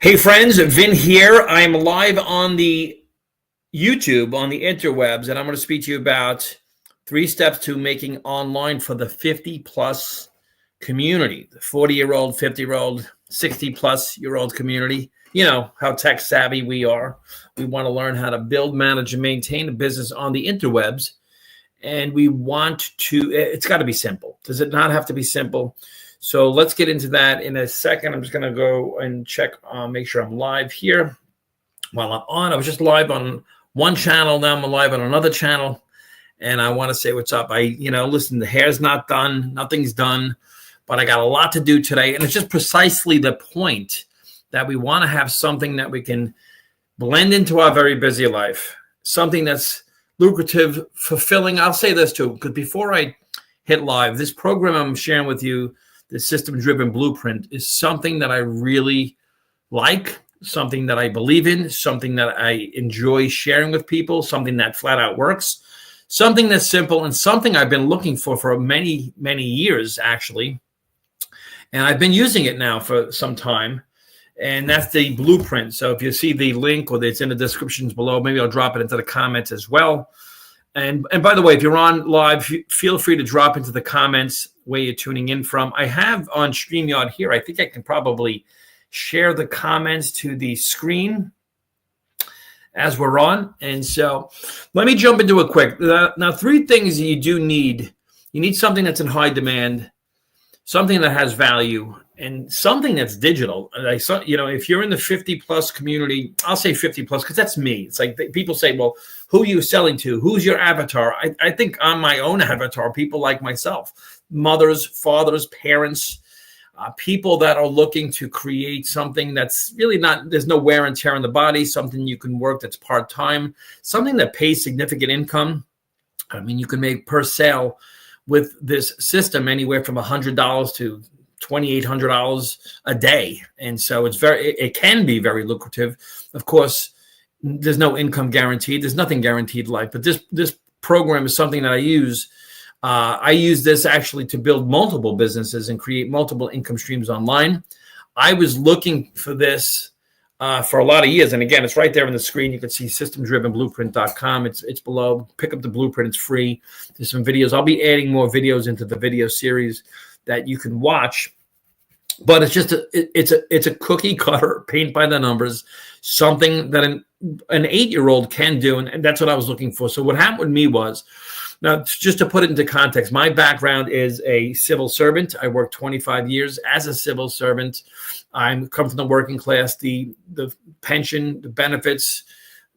Hey friends, Vin here. I'm live on the YouTube, on the interwebs, and I'm going to speak to you about 3 steps to making online for the 50 plus community, the 40-year-old, 50-year-old, 60 plus year old community. You know how tech savvy we are. We want to learn how to build, manage, and maintain a business on the interwebs. And we want to, it's got to be simple. Does it not have to be simple? So let's get into that in a second. I'm just going to go and check, make sure I'm live here while I'm on. I was just live on one channel. Now I'm live on another channel. And I want to say what's up. Listen, the hair's not done. Nothing's done. But I got a lot to do today. And it's just precisely the point that we want to have something that we can blend into our very busy life. Something that's lucrative, fulfilling. I'll say this too, because before I hit live, this program I'm sharing with you, the system-driven blueprint, is something that I really like, something that I believe in, something that I enjoy sharing with people, something that flat out works, something that's simple, and something I've been looking for many, many years, actually. And I've been using it now for some time, and that's the blueprint. So if you see the link, or it's in the descriptions below, maybe I'll drop it into the comments as well. And by the way, if you're on live, feel free to drop into the comments where you're tuning in from. I have on StreamYard here, I think I can probably share the comments to the screen as we're on. And so let me jump into it quick. Now, 3 things you do need. You need something that's in high demand, something that has value, and something that's digital. If you're in the 50 plus community, I'll say 50 plus because that's me. It's like people say, well, who are you selling to? Who's your avatar? I think I'm my own avatar, people like myself, mothers, fathers, parents, people that are looking to create something that's really not, there's no wear and tear on the body, something you can work that's part-time, something that pays significant income. I mean, you can make per sale with this system anywhere from $100 to $2,800 a day. And so it can be very lucrative. Of course, there's no income guaranteed. There's nothing guaranteed in life, but this program is something that I use. I use this actually to build multiple businesses and create multiple income streams online. I was looking for this for a lot of years. And again, it's right there on the screen. You can see systemdrivenblueprint.com. It's below. Pick up the blueprint. It's free. There's some videos. I'll be adding more videos into the video series that you can watch. But it's just it's a cookie cutter, paint by the numbers, something that an 8-year-old can do, and that's what I was looking for. So what happened with me was, now just to put it into context, my background is a civil servant. I worked 25 years as a civil servant. I come from the working class, the pension, the benefits,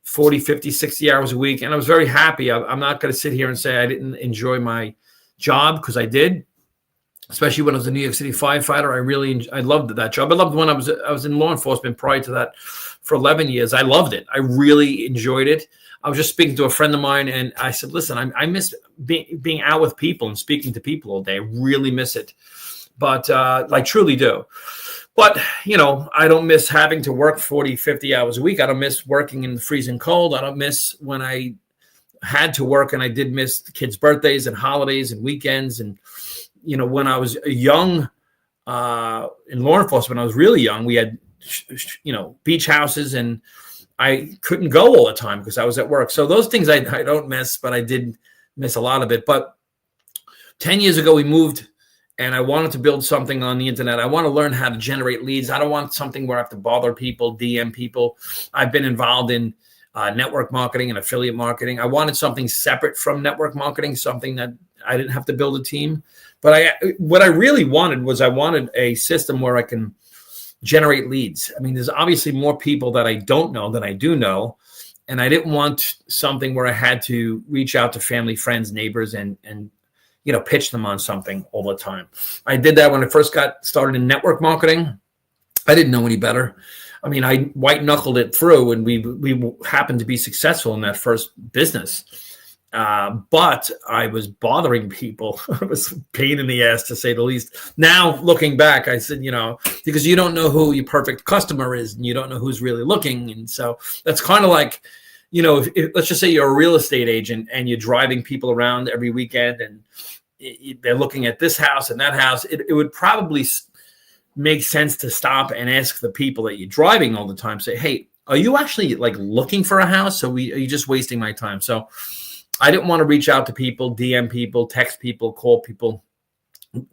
40, 50, 60 hours a week, and I was very happy. I'm not going to sit here and say I didn't enjoy my job, because I did. Especially when I was a New York City firefighter, I loved that job. I loved when I was in law enforcement prior to that for 11 years. I loved it. I really enjoyed it. I was just speaking to a friend of mine, and I said, listen, I miss being out with people and speaking to people all day. I really miss it, but I truly do. But, I don't miss having to work 40, 50 hours a week. I don't miss working in the freezing cold. I don't miss when I had to work, and I did miss the kids' birthdays and holidays and weekends. And when I was young in law enforcement, I was really young. We had, beach houses, and I couldn't go all the time because I was at work. So those things I don't miss, but I did miss a lot of it. But 10 years ago, we moved, and I wanted to build something on the internet. I want to learn how to generate leads. I don't want something where I have to bother people, DM people. I've been involved in network marketing and affiliate marketing. I wanted something separate from network marketing, something that I didn't have to build a team. But what I really wanted was I wanted a system where I can generate leads. I mean, there's obviously more people that I don't know than I do know. And I didn't want something where I had to reach out to family, friends, neighbors, and pitch them on something all the time. I did that when I first got started in network marketing. I didn't know any better. I mean, I white knuckled it through, and we happened to be successful in that first business. But I was bothering people. It was a pain in the ass, to say the least. Now, looking back, I said, because you don't know who your perfect customer is, and you don't know who's really looking. And so that's kind of like, if let's just say you're a real estate agent and you're driving people around every weekend, and they're looking at this house and that house, it would probably makes sense to stop and ask the people that you're driving all the time, say, hey, are you actually like looking for a house? Are you just wasting my time? So I didn't want to reach out to people, DM people, text people, call people,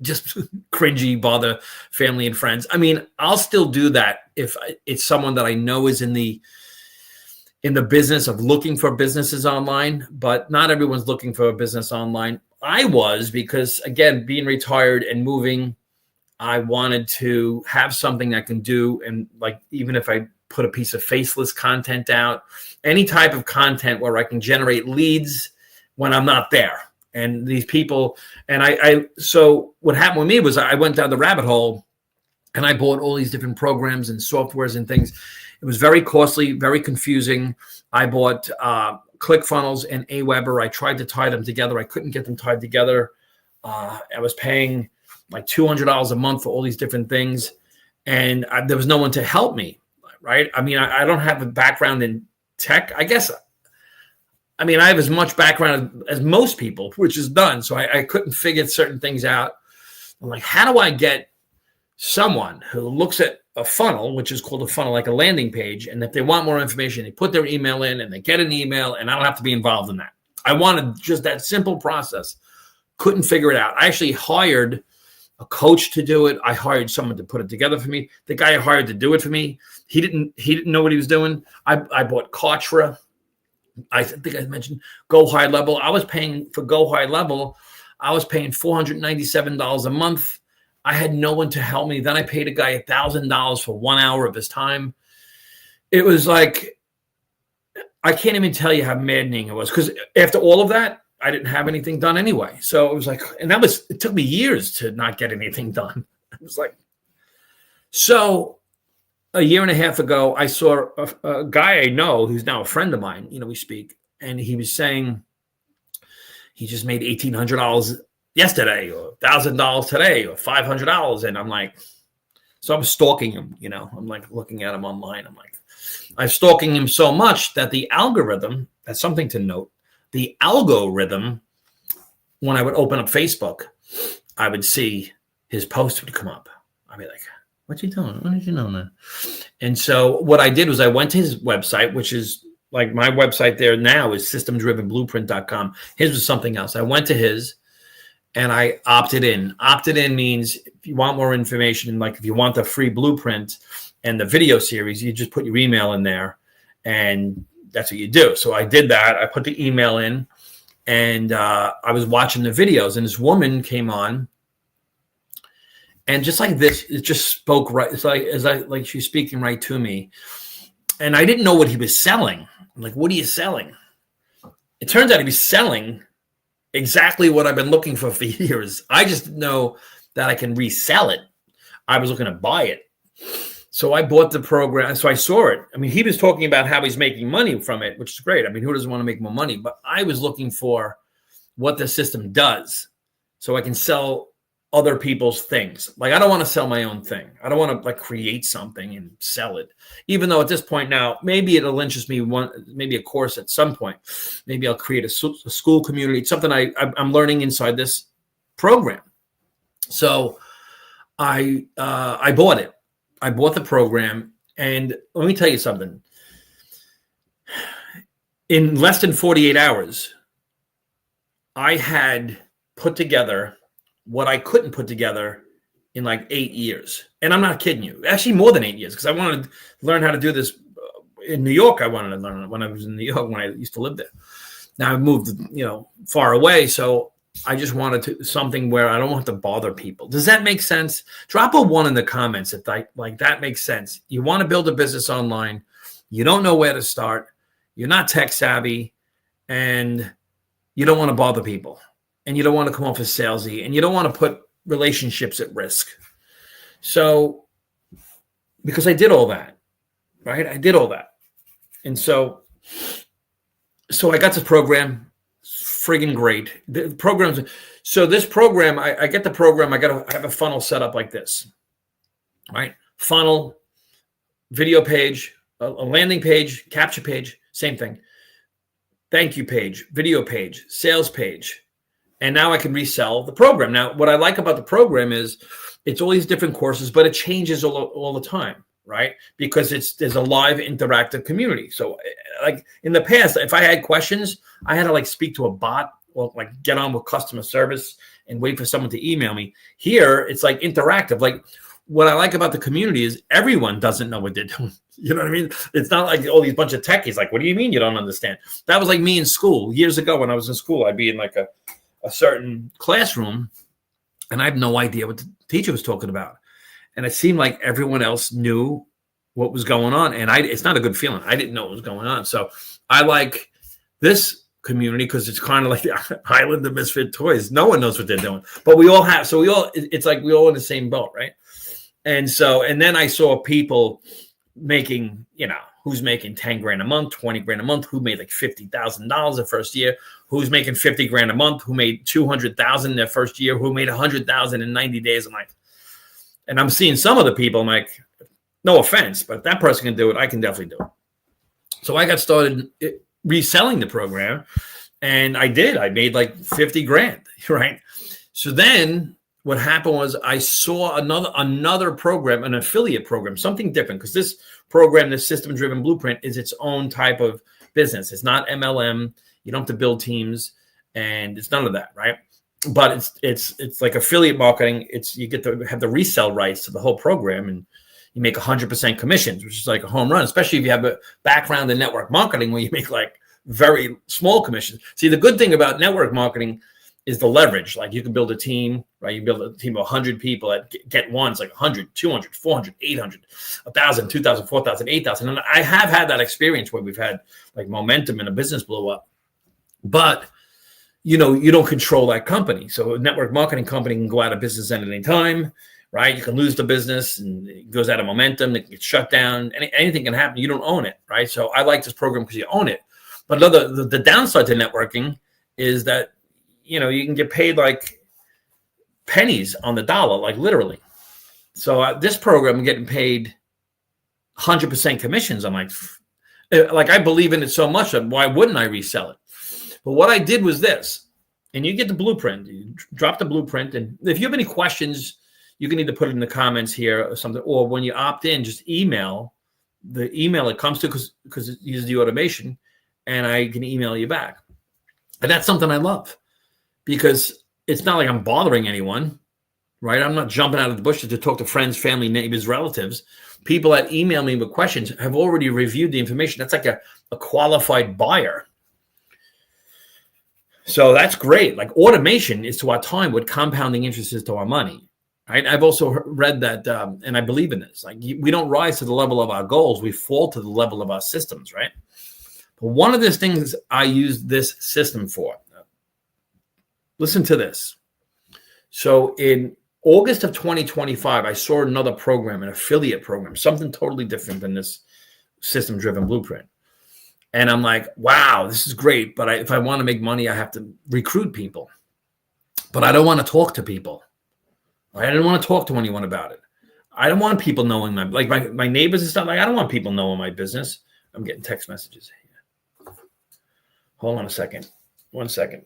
just cringy, bother family and friends. I mean, I'll still do that if it's someone that I know is in the business of looking for businesses online, but not everyone's looking for a business online. I was, because again, being retired and moving, I wanted to have something I can do. And like, even if I put a piece of faceless content out, any type of content where I can generate leads when I'm not there. And these people, and so what happened with me was I went down the rabbit hole and I bought all these different programs and softwares and things. It was very costly, very confusing. I bought ClickFunnels and Aweber. I tried to tie them together. I couldn't get them tied together. I was paying like $200 a month for all these different things. And there was no one to help me, right? I mean, I don't have a background in tech, I guess. I mean, I have as much background as most people, which is done. So I couldn't figure certain things out. I'm like, how do I get someone who looks at a funnel, which is called a funnel, like a landing page, and if they want more information, they put their email in and they get an email, and I don't have to be involved in that. I wanted just that simple process. Couldn't figure it out. I actually hired a coach to do it. I hired someone to put it together for me. The guy I hired to do it for me, he didn't know what he was doing. I bought Kartra. I think I mentioned Go High Level. I was paying for Go High Level. I was paying $497 a month. I had no one to help me. Then I paid a guy $1,000 for 1 hour of his time. It was like, I can't even tell you how maddening it was, because after all of that, I didn't have anything done anyway. So it was like, and it took me years to not get anything done. It was like, so a year and a half ago, I saw a guy I know who's now a friend of mine, we speak, and he was saying he just made $1,800 yesterday, or $1,000 today, or $500. And I'm like, so I'm stalking him, I'm like looking at him online. I'm stalking him so much that the algorithm, that's something to note, the algorithm, when I would open up Facebook, I would see his post would come up. I'd be like, what's he doing? When did you know that? And so what I did was I went to his website, which is like my website there now is systemdrivenblueprint.com. His was something else. I went to his and I opted in. Opted in means if you want more information, like if you want the free blueprint and the video series, you just put your email in there and that's what you do. So I did that. I put the email in and I was watching the videos, and this woman came on. And just like this, it just spoke right. It's like she's speaking right to me. And I didn't know what he was selling. I'm like, what are you selling? It turns out he was selling exactly what I've been looking for years. I just know that I can resell it. I was looking to buy it. So I bought the program. So I saw it. I mean, he was talking about how he's making money from it, which is great. I mean, who doesn't want to make more money? But I was looking for what the system does so I can sell other people's things. Like, I don't want to sell my own thing. I don't want to like create something and sell it. Even though at this point now, maybe it'll interest me maybe a course at some point. Maybe I'll create a school community. It's something I'm learning inside this program. So I bought it. I bought the program, and let me tell you something. In less than 48 hours, I had put together what I couldn't put together in like 8 years. And I'm not kidding you. Actually, more than 8 years, because I wanted to learn how to do this in New York. I wanted to learn it when I was in New York, when I used to live there. Now I've moved, far away. So I just wanted something where I don't have to bother people. Does that make sense? Drop a 1 in the comments if that makes sense. You want to build a business online. You don't know where to start. You're not tech savvy, and you don't want to bother people. And you don't want to come off as salesy, and you don't want to put relationships at risk. So, because I did all that, right? I did all that. And so I got this program, friggin' great. The programs. So this program, I get the program, I have a funnel set up like this, right? Funnel, video page, a landing page, capture page, same thing. Thank you page, video page, sales page. And now I can resell the program. Now, what I like about the program is it's all these different courses, but it changes all the time, right? Because there's a live interactive community. So like in the past, if I had questions, I had to like speak to a bot or like get on with customer service and wait for someone to email me. Here, it's like interactive. Like what I like about the community is everyone doesn't know what they're doing. You know what I mean? It's not like all these bunch of techies. Like, what do you mean you don't understand? That was like me in school. Years ago when I was in school, I'd be in like a certain classroom and I have no idea what the teacher was talking about. And it seemed like everyone else knew what was going on. And it's not a good feeling. I didn't know what was going on. So I like this community because it's kind of like the island of misfit toys. No one knows what they're doing, but we all have. So it's like we all in the same boat, right? And then I saw people making, who's making 10 grand a month, 20 grand a month, who made like $50,000 the first year, who's making 50 grand a month, who made 200,000 their first year, who made 100,000 in 90 days. I'm seeing some of the people, I'm like, no offense, but if that person can do it, I can definitely do it. So I got started reselling the program and I did. I made like 50 grand, right? So then what happened was I saw another program, an affiliate program, something different, because this program, the System-Driven Blueprint, is its own type of business. It's not MLM. You don't have to build teams, and it's none of that, right? But it's like affiliate marketing. You get to have the resell rights to the whole program, and you make 100% commissions, which is like a home run, especially if you have a background in network marketing where you make like very small commissions. See, the good thing about network marketing is the leverage. Like you can build a team, right? You build a team of 100 people that get ones like 100, 200, 400, 800, 1,000, 2,000, 4,000, 8,000. And I have had that experience where we've had like momentum and a business blow up. But, you don't control that company. So a network marketing company can go out of business at any time, right? You can lose the business and it goes out of momentum. It can get shut down. Anything can happen. You don't own it, right? So I like this program because you own it. But the downside to networking is that, you can get paid like pennies on the dollar, like literally. So this program, I'm getting paid 100% commissions. I'm like I believe in it so much that why wouldn't I resell it? But what I did was this, and you get the blueprint, you drop the blueprint. And if you have any questions, you can either put it in the comments here or something, or when you opt in, just email the email it comes to because it uses the automation and I can email you back. And that's something I love. Because it's not like I'm bothering anyone, right? I'm not jumping out of the bushes to talk to friends, family, neighbors, relatives. People that email me with questions have already reviewed the information. That's like a qualified buyer. So that's great. Like automation is to our time what compounding interest is to our money, right? I've also read that, and I believe in this. Like we don't rise to the level of our goals. We fall to the level of our systems, right? But one of the things I use this system for, listen to this. So in August of 2025, I saw another program, an affiliate program, something totally different than this System-Driven Blueprint. And I'm like, wow, this is great. But if I want to make money, I have to recruit people. But I don't want to talk to people. I didn't want to talk to anyone about it. I don't want people knowing my neighbors and stuff. Like, I don't want people knowing my business. I'm getting text messages here. Hold on a second. 1 second.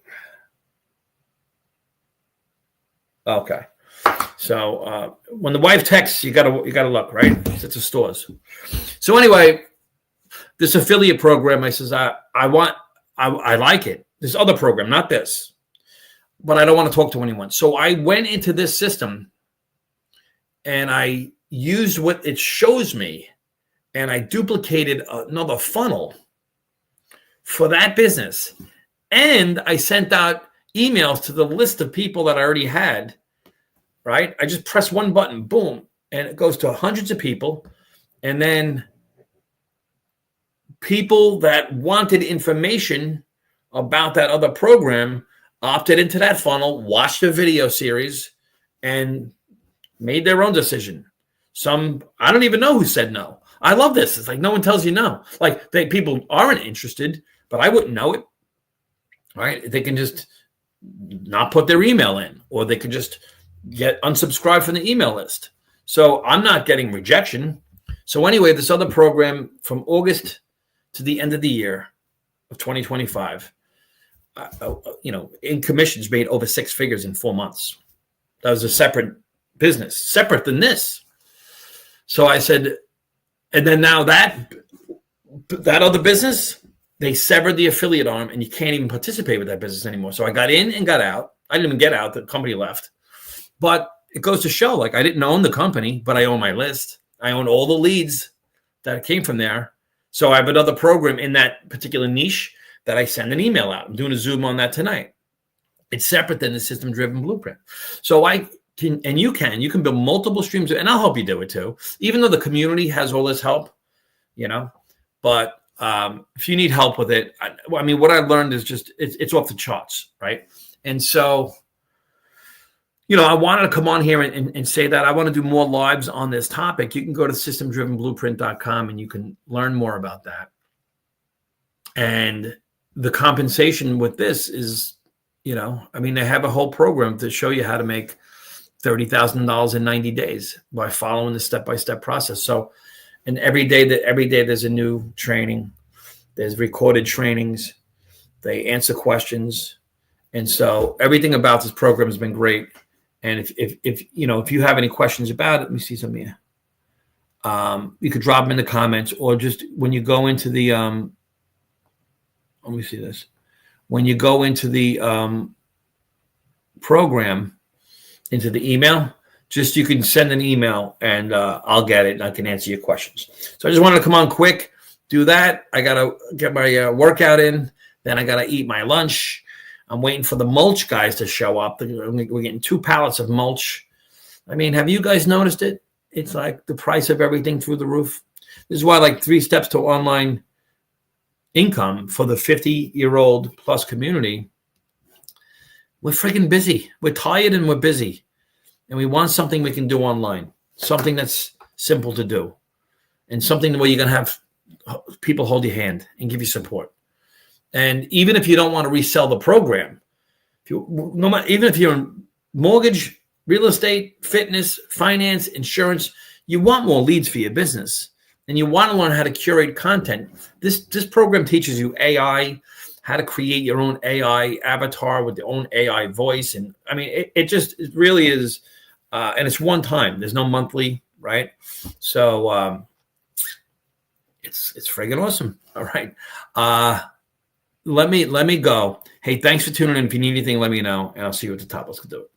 Okay. So when the wife texts, you gotta look, right? It's a stores. So anyway, this affiliate program, I says, I like it. This other program, not this, but I don't want to talk to anyone. So I went into this system and I used what it shows me and I duplicated another funnel for that business. And I sent out emails to the list of people that I already had, right? I just press one button, boom, and it goes to hundreds of people. And then people that wanted information about that other program opted into that funnel, watched the video series, and made their own decision. Some, I don't even know who said no. I love this. It's like no one tells you no. Like people aren't interested, but I wouldn't know it, right? They can just not put their email in, or they could just get unsubscribed from the email list. So I'm not getting rejection. So anyway, this other program from August to the end of the year of 2025, in commissions made over 6 figures in 4 months. That was a separate business separate than this. So I said, and then now that other business, they severed the affiliate arm and you can't even participate with that business anymore. So I got in and got out. I didn't even get out. The company left. But it goes to show, like, I didn't own the company, but I own my list. I own all the leads that came from there. So I have another program in that particular niche that I send an email out. I'm doing a Zoom on that tonight. It's separate than the system-driven blueprint. So I can, and you can build multiple streams, and I'll help you do it too, even though the community has all this help, but if you need help with it, I mean, what I learned is just, it's off the charts, right? And so, I wanted to come on here and say that I want to do more lives on this topic. You can go to systemdrivenblueprint.com and you can learn more about that. And the compensation with this is, they have a whole program to show you how to make $30,000 in 90 days by following the step-by-step process. So, and every day there's a new training. There's recorded trainings. They answer questions. And so everything about this program has been great. And if you have any questions about it, let me see some here. You could drop them in the comments, or just when you go into the let me see this. When you go into the program, into the email, just you can send an email and I'll get it and I can answer your questions. So I just wanted to come on quick, do that. I gotta get my workout in, then I gotta eat my lunch. I'm waiting for the mulch guys to show up. We're getting 2 pallets of mulch. I mean, have you guys noticed it? It's like the price of everything through the roof. This is why, like, 3 steps to online income for the 50-year-old plus community. We're freaking busy. We're tired and we're busy. And we want something we can do online, something that's simple to do, and something where you're going to have people hold your hand and give you support. And even if you don't want to resell the program, even if you're in mortgage, real estate, fitness, finance, insurance, you want more leads for your business, and you want to learn how to curate content. This program teaches you AI, how to create your own AI avatar with your own AI voice. And I mean, it really is, and it's one time. There's no monthly, right? So it's friggin' awesome. All right. Let me go. Hey, thanks for tuning in. If you need anything, let me know, and I'll see you at the top. Let's do it.